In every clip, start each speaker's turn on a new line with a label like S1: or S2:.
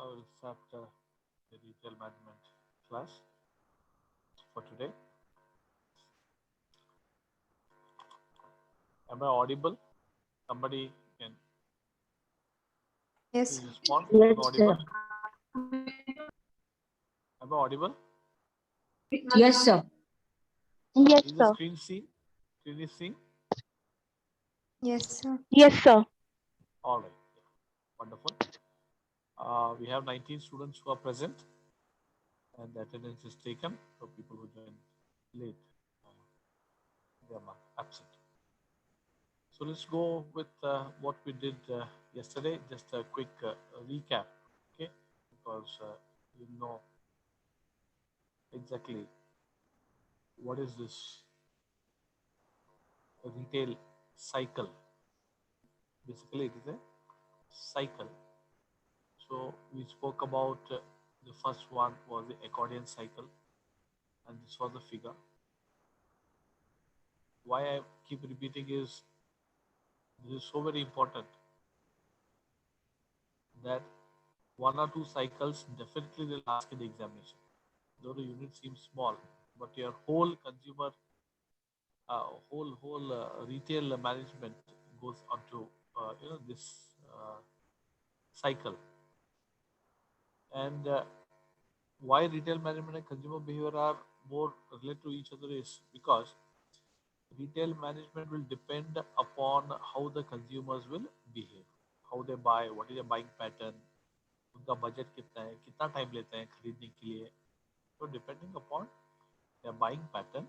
S1: will start the retail management class for today. Am I audible? Somebody can
S2: Yes.
S1: please respond. Am I
S3: Yes, sir.
S1: audible? Am I audible?
S3: Yes, sir.
S4: Yes,
S1: Is the
S4: sir.
S1: screen seen? Screen is seen?
S2: Yes, sir.
S4: Yes, sir.
S1: All right. Wonderful. We have 19 students who are present, and the attendance is taken for people who joined late. Uh, they are marked absent. So let's go with what we did yesterday. Just a quick recap, okay? Because you know exactly what is this retail cycle. Basically, it is a cycle. So we spoke about the first one was the accordion cycle, and this was the figure. Why I keep repeating is this is so very important that one or two cycles definitely they'll ask in the examination. Though the unit seems small, but your whole consumer, whole retail management goes onto this cycle. And why retail management and consumer behavior are more related to each other is because retail management will depend upon how the consumers will behave, how they buy, what is their buying pattern, उनका budget कितना है, कितना time लेते हैं खरीदने के लिए. So depending upon their buying pattern,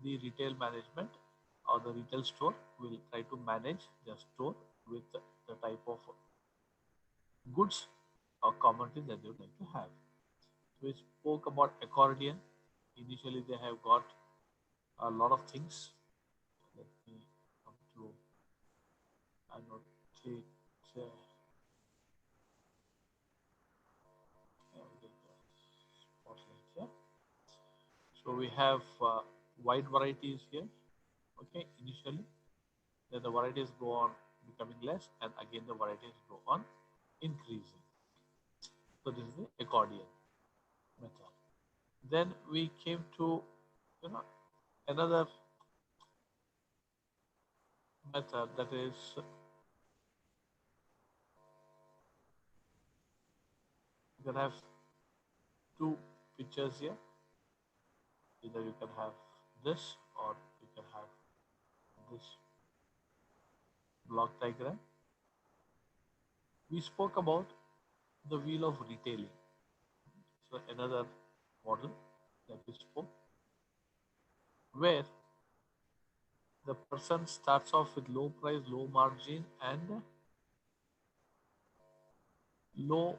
S1: the retail management or the retail store will try to manage their store with the type of goods or commodities that they would like to have. So we spoke about accordion. Initially, they have got a lot of things. Let me come to annotate. Spotlight here. So we have wide varieties here. Okay, initially, then the varieties go on becoming less, and again the varieties go on increasing. So this is the accordion method. Then we came to you know another method that is you can have two pictures here. Either you can have this or you can have this block diagram. We spoke about the wheel of retailing. So another model that we spoke where the person starts off with low price, low margin, and low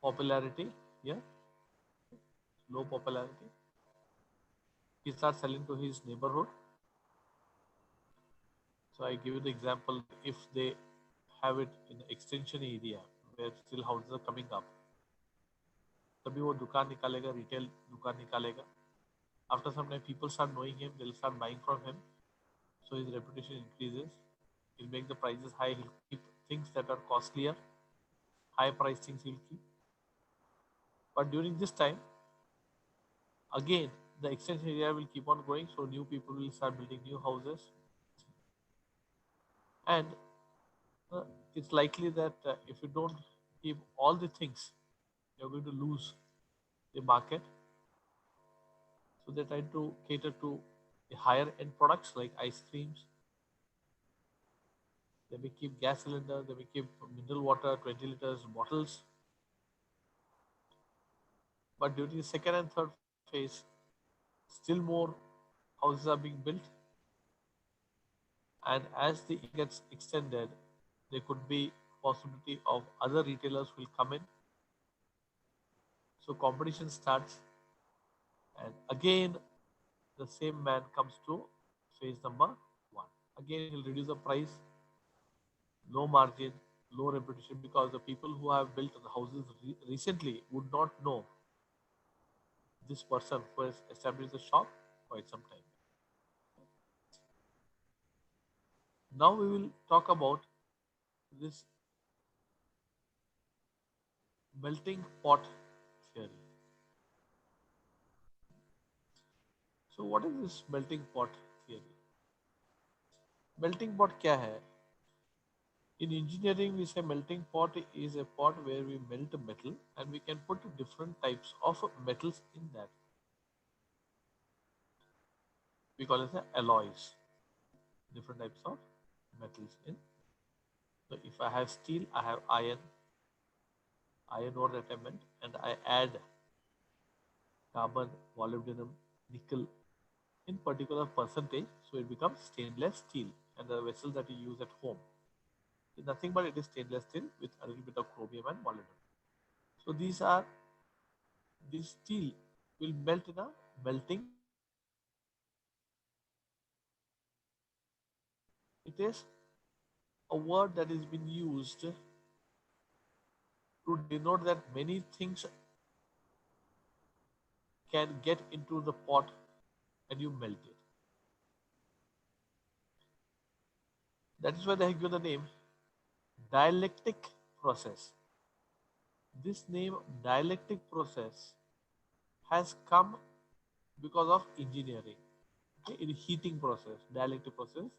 S1: popularity. Yeah, low popularity. He starts selling to his neighborhood. So I give you the example that if they have it in the extension area where still houses are coming up, तभी वो दुकान निकालेगा, retail दुकान निकालेगा. After some time, people start knowing him. They'll start buying from him. So his reputation increases. He'll make the prices high. He'll keep things that are costlier, high price things he'll keep. But during this time, again, the extension area will keep on growing. So new people will start building new houses. And it's likely that if you don't keep all the things, you're going to lose the market. So they try to cater to the higher end products like ice creams. They may keep gas cylinder, they may keep mineral water, 20 liters bottles. But during the second and third phase, still more houses are being built. And as the gets extended, there could be possibility of other retailers will come in. So competition starts, and again the same man comes to phase number one. Again, he'll reduce the price, low margin, low reputation, because the people who have built the houses recently would not know this person who has established the shop quite some time. Now we will talk about this melting pot theory. So what is this melting pot theory? Melting pot क्या है? In engineering, we say melting pot is a pot where we melt metal and we can put different types of metals in that. We call it the alloys. Different types of metals in. So if I have steel, I have iron ore that I melt, and I add carbon, molybdenum, nickel in particular percentage, so it becomes stainless steel. And the vessel that you use at home is nothing but it is stainless steel with a little bit of chromium and molybdenum. So this steel will melt in a melting pot. It is a word that is being used to denote that many things can get into the pot and you melt it. That is why they have given the name dialectic process. This name dialectic process has come because of engineering. Okay, in heating process, dialectic process,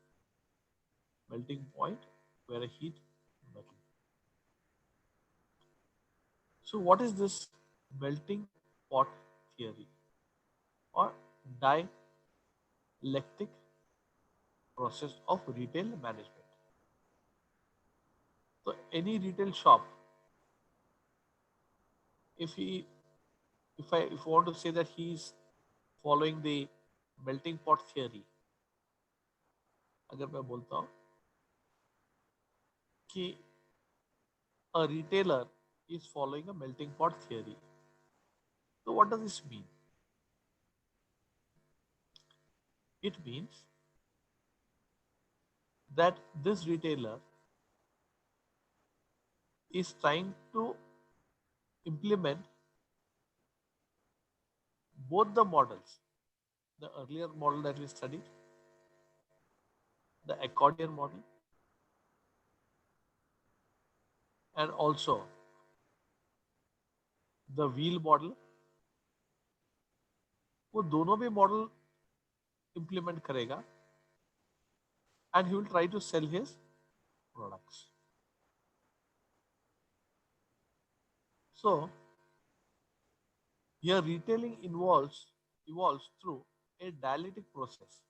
S1: melting point where I heat metal. So what is this melting pot theory or dialectic process of retail management? So any retail shop, if he if I want to say that he is following the melting pot theory, अगर मैं बोलता हूँ कि a retailer is following a melting pot theory. So what does this mean? It means that this retailer is trying to implement both the models, the earlier model that we studied, the accordion model, and also the wheel model. वो दोनों भी model implement करेगा and he will try to sell his products. So here retailing evolves through a dialectic process,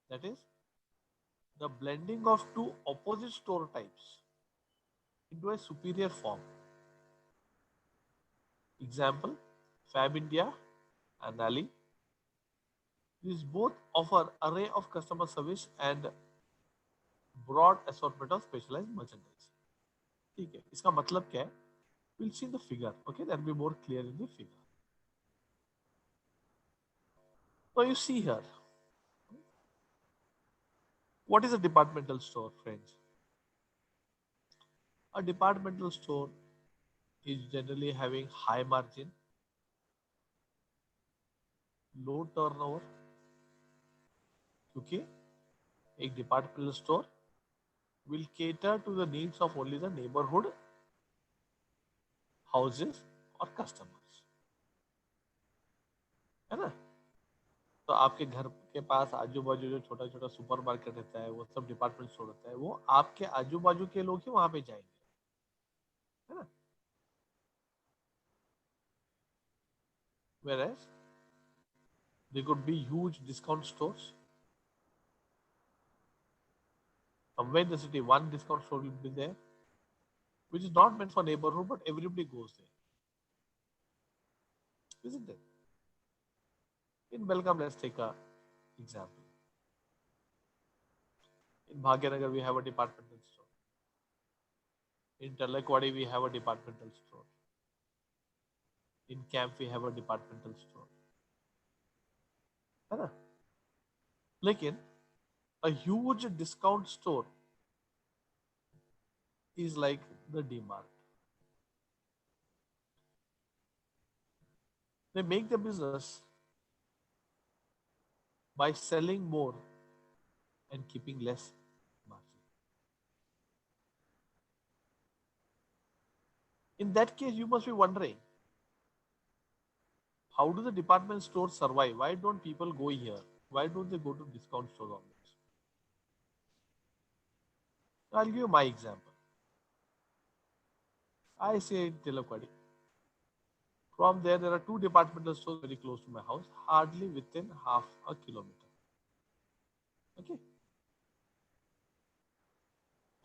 S1: that is the blending of two opposite store types into a superior form. Example, Fab India and Ali. These both offer array of customer service and broad assortment of specialized merchandise. ठीक है, इसका मतलब क्या है? We'll see in the figure. Okay, that will be more clear in the figure. So you see here, what is a departmental store, friends? A departmental store is generally having high margin, low turnover. Okay, a departmental store will cater to the needs of only the neighborhood houses or customers. है ना? तो आपके घर के पास आजू बाजू जो छोटा छोटा सुपर मार्केट रहता है वो सब डिपार्टमेंट स्टोर रहता है, वो आपके आजू बाजू के लोग ही वहां पे जाएंगे, है ना? Whereas there could be huge discount stores. Somewhere in the city, one discount store will be there, which is not meant for neighborhood, but everybody goes there, isn't it? In Belgaum, let's take a example. In Bhagyanagar, we have a departmental store. In Talakwadi, we have a departmental store. In Camp, we have a departmental store. है ना? लेकिन a huge discount store is like the DMart. They make the business by selling more and keeping less margin. In that case, you must be wondering, how do the department stores survive? Why don't people go here? Why don't they go to discount stores always? I'll give you my example. I say in Tilakwadi. From there are two departmental stores very close to my house, hardly within half a kilometer. Okay.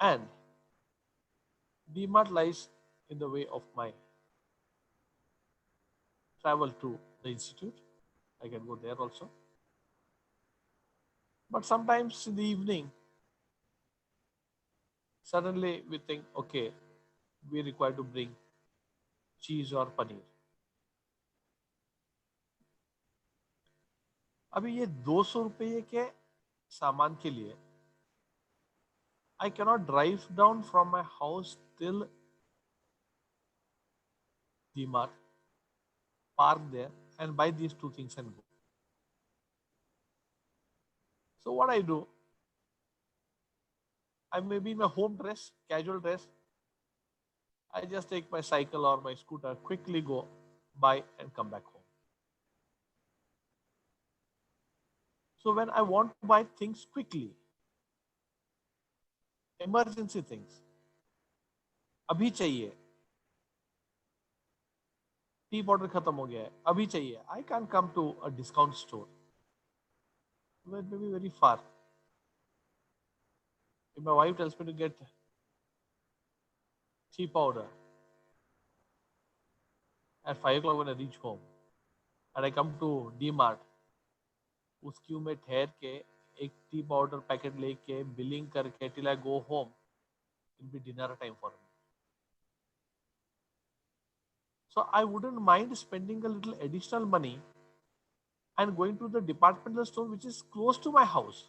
S1: And DMart lies in the way of my travel to the institute. I can go there also. But sometimes in the evening, suddenly we think, okay, we require to bring cheese or paneer. अभी ये 200 रुपये के सामान के लिए I cannot drive down from my house till DMart, park there, and buy these two things and go. So what I do, I may be in my home dress, casual dress. I just take my cycle or my scooter, quickly go, buy, and come back home. So when I want to buy things quickly, emergency things, अभी चाहिए, T bottle खत्म हो गया है, अभी चाहिए, I can't come to a discount store. It may be very far. If my wife tells me to get tea powder at 5 o'clock when I reach home, and I come to DMart, उस Q में ठहर के एक T powder packet लेके billing करके till I go home, it'll be dinner time for me. So I wouldn't mind spending a little additional money and going to the departmental store which is close to my house.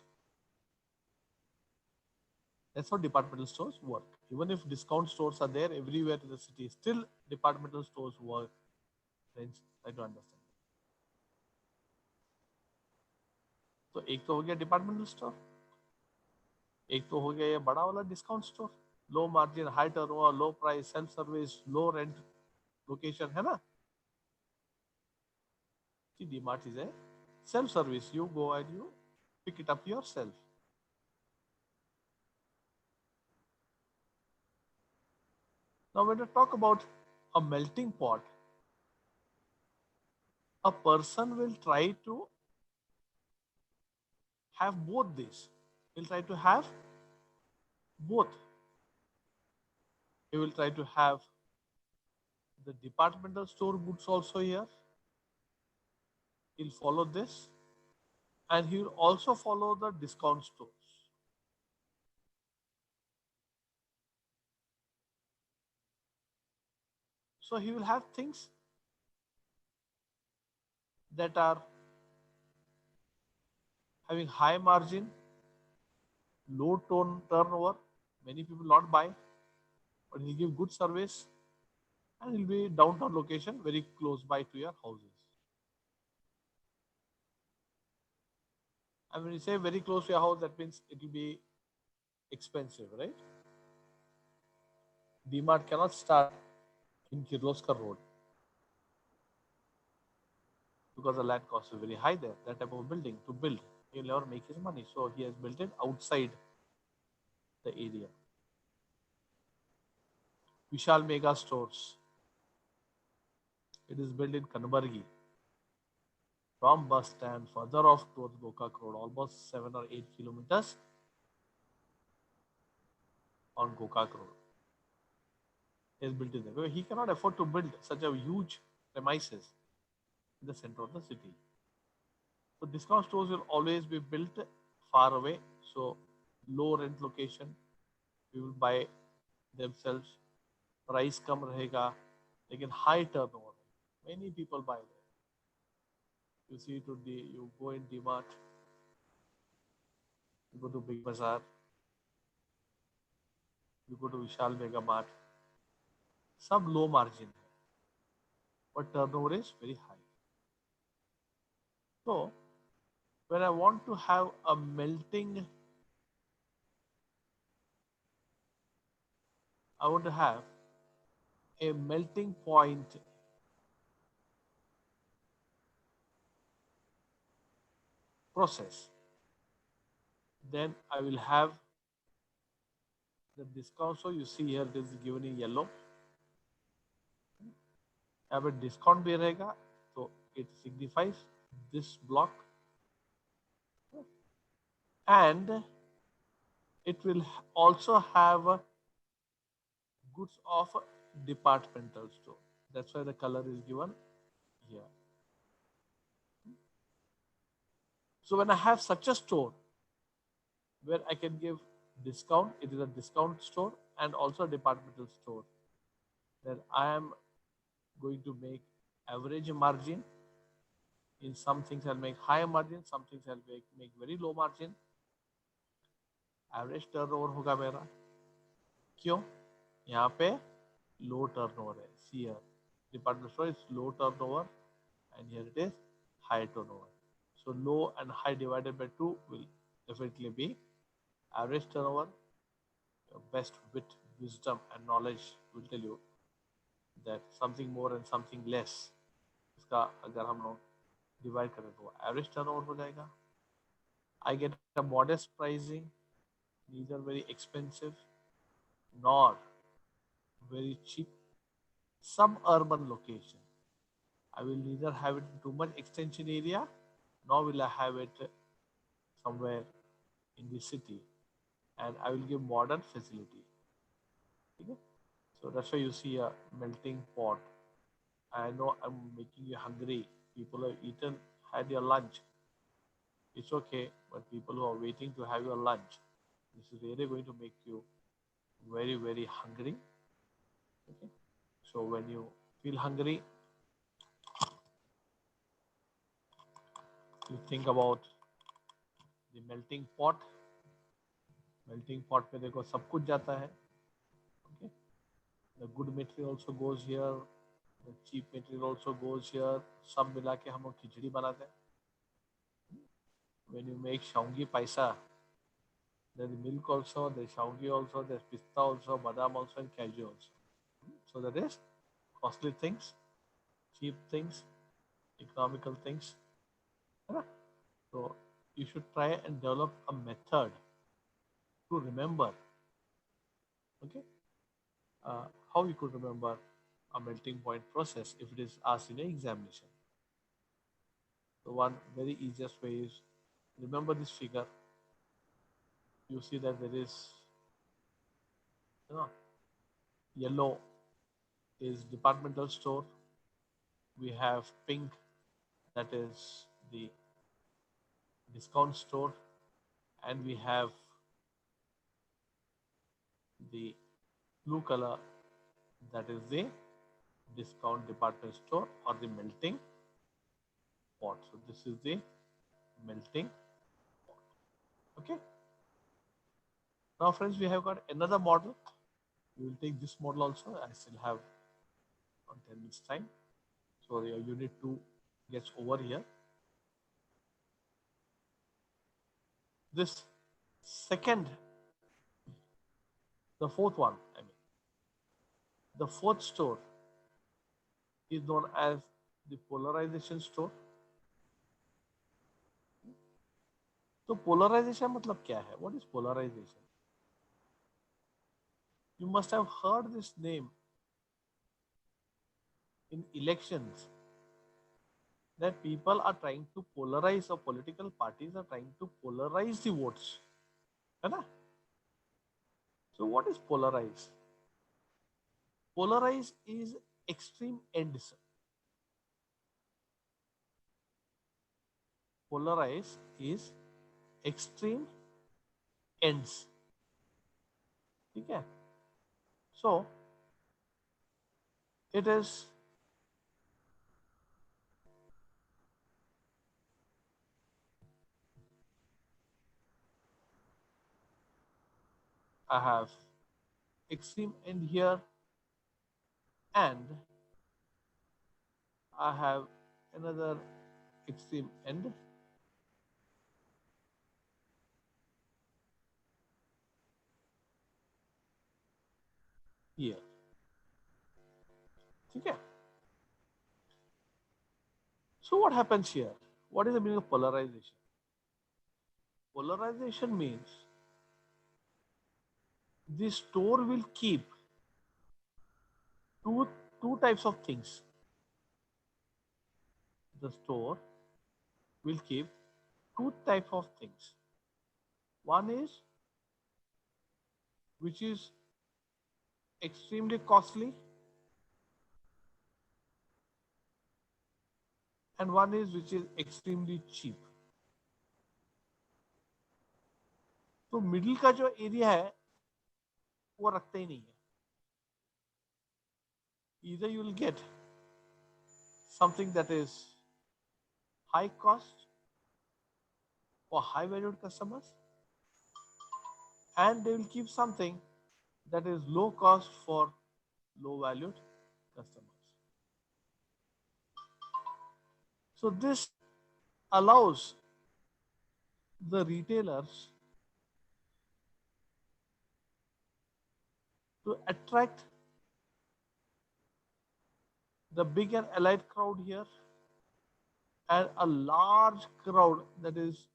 S1: That's how departmental stores work. Even if discount stores are there everywhere in the city, still departmental stores work. Friends, try to understand. तो एक तो हो गया departmental store, एक तो हो गया ये बड़ा वाला discount store, low margin, high turnover, low price, self service, low rent location, है ना? DMart is a self service. You go and you pick it up yourself. Now, when we talk about a melting pot, a person will try to have both these. He'll try to have both. He will try to have the departmental store goods also here. He'll follow this, and he will also follow the discount stores. So he will have things that are having high margin, low tone turnover. Many people not buy, but he'll give good service, and it'll be downtown location very close by to your houses. And when you say very close to your house, that means it will be expensive, right? DMart cannot start in Kirloskar Road because the land cost is very high there. That type of building to build, he'll never make his money. So he has built it outside the area. Vishal Mega Stores. It is built in Kanbargi. From bus stand further off towards Gokak Road, almost 7 or 8 kilometers on Gokak Road. He has built it there. He cannot afford to build such a huge premises in the center of the city. So discount stores will always be built far away. So low rent location, we will buy themselves. Price कम रहेगा, लेकिन high turnover. Many people buy there. You see you go in DMart, you go to Big Bazaar, you go to Vishal Mega Mart. सब low margin है, but turnover is very high. So when I want to have a melting, I want to have a melting point process, then I will have the discount. So you see here this is given in yellow. यहाँ पे discount भी रहेगा, so it signifies this block, and it will also have goods of departmental store. That's why the color is given here. So when I have such a store where I can give discount, it is a discount store and also a departmental store, then I am going to make average margin. In some things I'll make higher margin, some things I'll make very low margin. Average turnover होगा मेरा. क्यों? यहाँ पे low turnover है. See here, department store is low turnover, and here it is high turnover. So low and high divided by 2 will definitely be average turnover. Your best wit, wisdom and knowledge will tell you that something more and something less, इसका अगर हम लोग divide करें तो average turnover हो जाएगा. I get a modest pricing, neither very expensive nor very cheap. Suburban location, I will neither have it in too much extension area, nor will I have it somewhere in the city, and I will give modern facility. Okay? So that's why you see a melting pot. I know I'm making you hungry. People have eaten, had your lunch. It's okay, but people who are waiting to have your lunch, this is really going to make you very, very hungry. Okay? So when you feel hungry, you think about the melting pot. Melting pot में देखो सब कुछ जाता है. Okay? The good material also goes here. The cheap material also goes here. सब मिला के हम लोग खिचड़ी बनाते हैं. When you make shaungi paisa, there's milk also, there's shaungi also, there's pista also, badam also, and cashew also. So that is costly things, cheap things, economical things. So you should try and develop a method to remember. Okay, how you could remember a melting point process if it is asked in an examination. So one very easiest way is remember this figure. You see that there is, you know, yellow is departmental store. We have pink, that is the discount store, and we have the blue color, that is the discount department store or the melting pot. So this is the melting pot. Okay. Now friends, we have got another model. We will take this model also. I still have on 10 minutes time. So your unit 2 gets over here. This second, the fourth one, I mean, the fourth store is known as the polarization store. तो polarization मतलब क्या है? What is polarization? You must have heard this name in elections, that people are trying to polarize, or political parties are trying to polarize the votes. है ना? So what is polarize? Polarize is extreme ends. Polarize is extreme ends. ठीक है? So it is I have extreme end here, and I have another extreme end here. ठीक है. So what happens here? What is the meaning of polarization? Polarization means the store will keep two two types of things. The store will keep two type of things. One is which is extremely costly, and one is which is extremely cheap. तो middle का जो area है वो रखता ही नहीं है. Either you will get something that is high cost for high valued customers, and they will keep something that is low cost for low valued customers. So this allows the retailers to attract the big and elite crowd here and a large crowd that is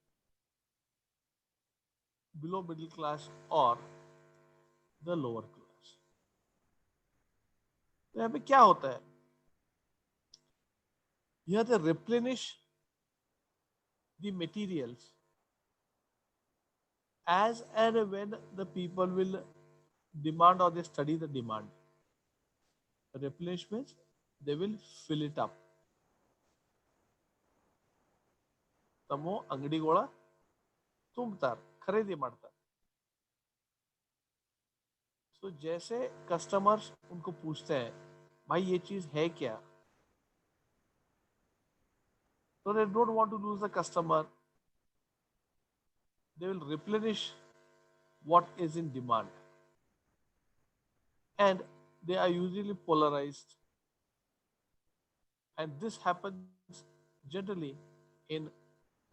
S1: below middle class or the lower class. तो यहाँ पे क्या होता है? Here they replenish the materials as and when the people will demand or they study the demand. Replenish means they will fill it up. Thumb ಅಂಗಡಿಗಳ ತುಂಬುತ್ತಾರೆ, ಖರೀದಿ ಮಾಡ್ತಾರೆ. तो जैसे कस्टमर्स उनको पूछते हैं भाई ये चीज है क्या, so they don't want to lose the customer, they will replenish what is in demand, and they are usually polarized, and this happens generally in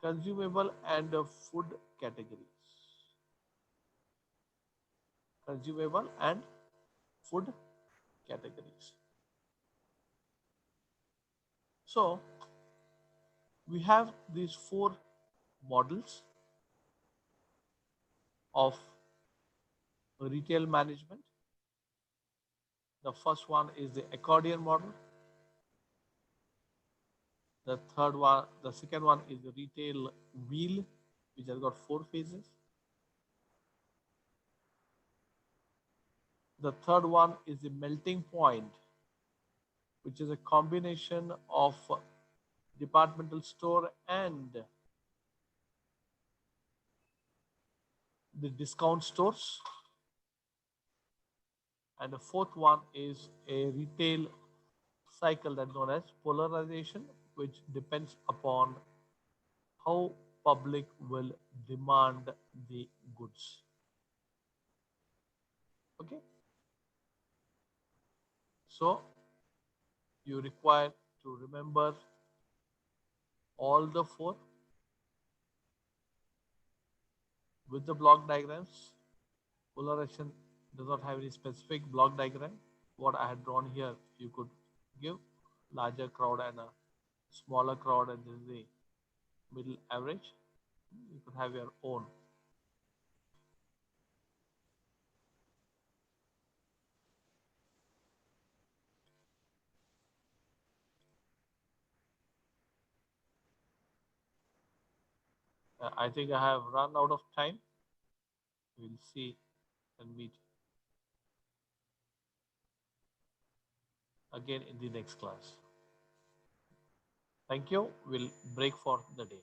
S1: consumable and food categories. Consumable and food categories. So we have these four models of retail management. The first one is the accordion model. The second one is the retail wheel, which has got four phases. The third one is the melting point, which is a combination of departmental store and the discount stores. And the fourth one is a retail cycle that's known as polarization, which depends upon how public will demand the goods. Okay, so you require to remember all the four with the block diagrams. Polarization does not have any specific block diagram. What I had drawn here, you could give larger crowd and a smaller crowd, and this is the middle average. You could have your own. I think I have run out of time. We'll see and meet again in the next class. Thank you. We'll break for the day.